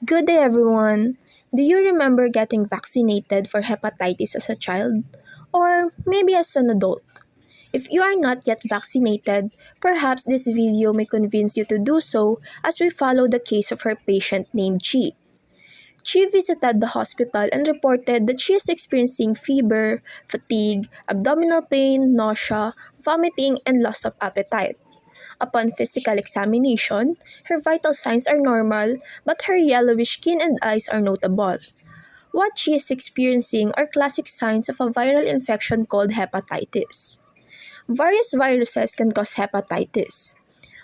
Good day, everyone. Do you remember getting vaccinated for hepatitis as a child? Or maybe as an adult? If you are not yet vaccinated, perhaps this video may convince you to do so as we follow the case of her patient named Chi. Chi visited the hospital and reported that she is experiencing fever, fatigue, abdominal pain, nausea, vomiting, and loss of appetite. Upon physical examination, her vital signs are normal, but her yellowish skin and eyes are notable. What she is experiencing are classic signs of a viral infection called hepatitis. Various viruses can cause hepatitis.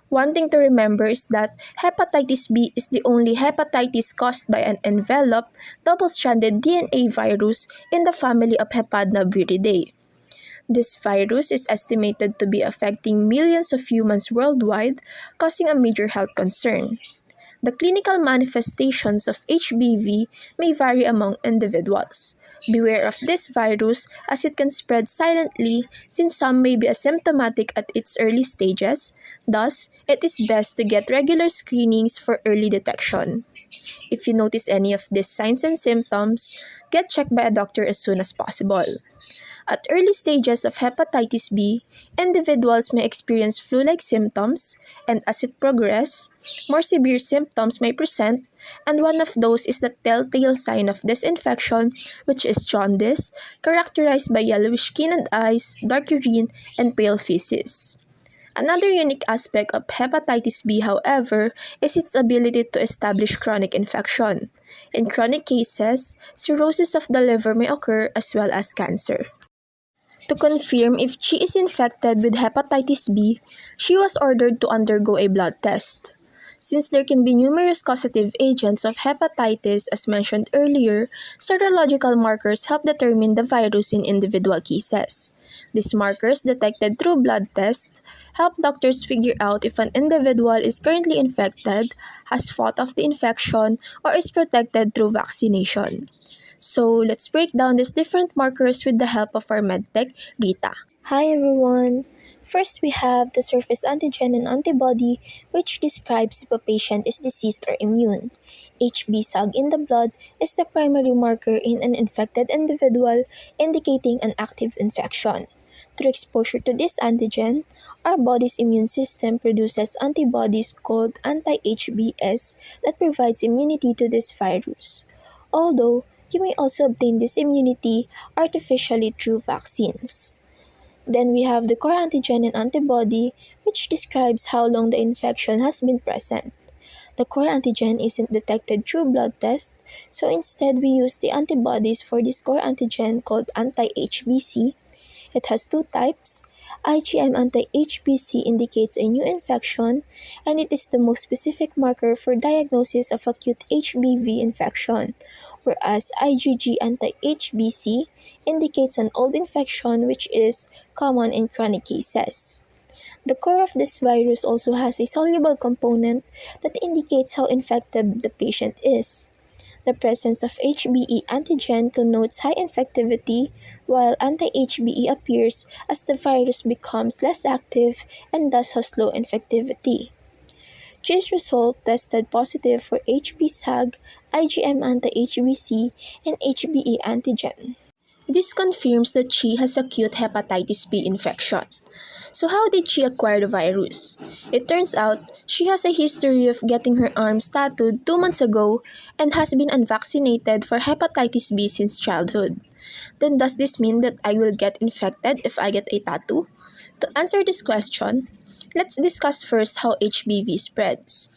One thing to remember is that hepatitis B is the only hepatitis caused by an enveloped, double-stranded DNA virus in the family of Hepatnaviridae. This virus is estimated to be affecting millions of humans worldwide, causing a major health concern. The clinical manifestations of HBV may vary among individuals. Beware of this virus as it can spread silently since some may be asymptomatic at its early stages. Thus, it is best to get regular screenings for early detection. If you notice any of these signs and symptoms, get checked by a doctor as soon as possible. At early stages of hepatitis B, individuals may experience flu-like symptoms, and as it progresses, more severe symptoms may present, and one of those is the telltale sign of this infection, which is jaundice, characterized by yellowish skin and eyes, dark urine, and pale feces. Another unique aspect of hepatitis B, however, is its ability to establish chronic infection. In chronic cases, cirrhosis of the liver may occur as well as cancer. To confirm if she is infected with hepatitis B, she was ordered to undergo a blood test. Since there can be numerous causative agents of hepatitis as mentioned earlier, serological markers help determine the virus in individual cases. These markers, detected through blood tests, help doctors figure out if an individual is currently infected, has fought off the infection, or is protected through vaccination. So let's break down these different markers with the help of our medtech, Rita. Hi everyone! First, we have the surface antigen and antibody, which describes if a patient is diseased or immune. HB-Sag in the blood is the primary marker in an infected individual, indicating an active infection. Through exposure to this antigen, our body's immune system produces antibodies called anti-HBs that provides immunity to this virus. Although, you may also obtain this immunity artificially through vaccines. Then we have the core antigen and antibody, which describes how long the infection has been present. The core antigen isn't detected through blood test, so instead we use the antibodies for this core antigen called anti-HBc. It has two types. IgM anti-HBc indicates a new infection, and it is the most specific marker for diagnosis of acute HBV infection, whereas IgG anti-HBc indicates an old infection which is common in chronic cases. The core of this virus also has a soluble component that indicates how infected the patient is. The presence of HBe antigen connotes high infectivity, while anti-HBe appears as the virus becomes less active and thus has low infectivity. Chi's result tested positive for HB-Sag, IgM anti-HBc, and HBe antigen. This confirms that Chi has acute hepatitis B infection. So how did she acquire the virus? It turns out she has a history of getting her arms tattooed 2 months ago and has been unvaccinated for hepatitis B since childhood. Then does this mean that I will get infected if I get a tattoo? To answer this question, let's discuss first how HBV spreads.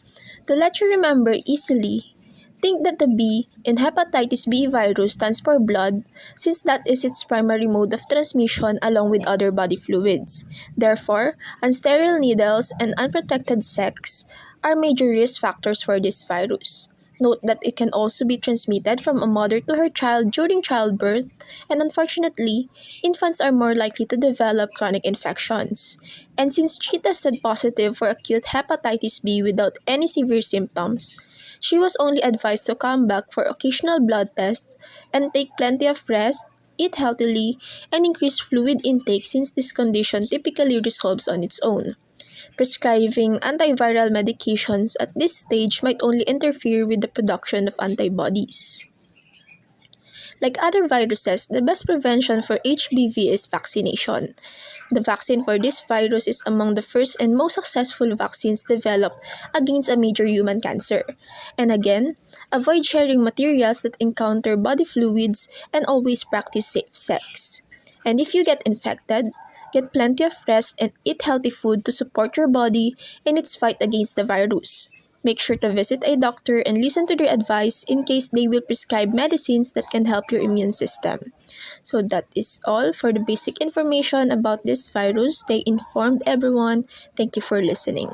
To let you remember easily, think that the B in hepatitis B virus stands for blood since that is its primary mode of transmission along with other body fluids. Therefore, unsterile needles and unprotected sex are major risk factors for this virus. Note that it can also be transmitted from a mother to her child during childbirth, and unfortunately, infants are more likely to develop chronic infections. And since she tested positive for acute hepatitis B without any severe symptoms, she was only advised to come back for occasional blood tests and take plenty of rest, eat healthily, and increase fluid intake since this condition typically resolves on its own. Prescribing antiviral medications at this stage might only interfere with the production of antibodies. Like other viruses, the best prevention for HBV is vaccination. The vaccine for this virus is among the first and most successful vaccines developed against a major human cancer. And again, avoid sharing materials that encounter body fluids and always practice safe sex. And if you get infected, get plenty of rest and eat healthy food to support your body in its fight against the virus. Make sure to visit a doctor and listen to their advice in case they will prescribe medicines that can help your immune system. So that is all for the basic information about this virus. Stay informed, everyone. Thank you for listening.